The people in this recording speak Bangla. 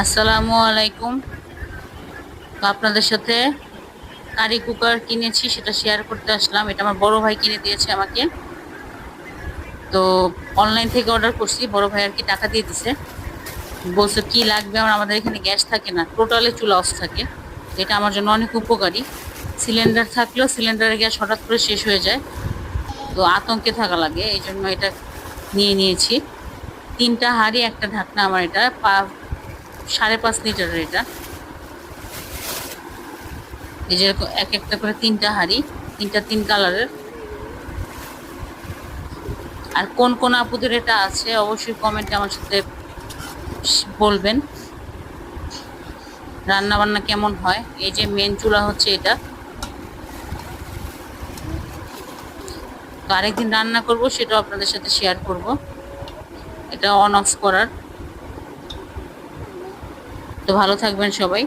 আসসালামু আলাইকুম। তো আপনাদের সাথে কারি কুকার কিনেছি, সেটা শেয়ার করতে আসলাম। এটা আমার বড় ভাই কিনে দিয়েছে আমাকে। তো অনলাইন থেকে অর্ডার করছি, বড় ভাই আর কি টাকা দিয়ে দিছে। বলছে কি লাগবে, আমাদের এখানে গ্যাস থাকে না, টোটালি চুলা অফ থাকে। তো এটা আমার জন্য অনেক উপকারী। সিলিন্ডার থাকলেও সিলিন্ডারের গ্যাস হঠাৎ করে শেষ হয়ে যায়, তো আতঙ্কে থাকা লাগে, এই জন্য এটা নিয়ে নিয়েছি। 3টা হাঁড়ি, একটা ঢাকনা। আমার এটা 5.5 লিটারের এটা। এই যে এক একটা করে 3টা হাঁড়ি, 3 কালারের। আর কোন কোন আপুদের এটা আছে অবশ্যই কমেন্টে আমার সাথে বলবেন। রান্না বান্না কেমন হয়। এই যে মেন চুলা হচ্ছে এটা। তো আরেকদিন রান্না করব, সেটাও আপনাদের সাথে শেয়ার করব। এটা অন অফ করার। তো ভালো থাকবেন সবাই।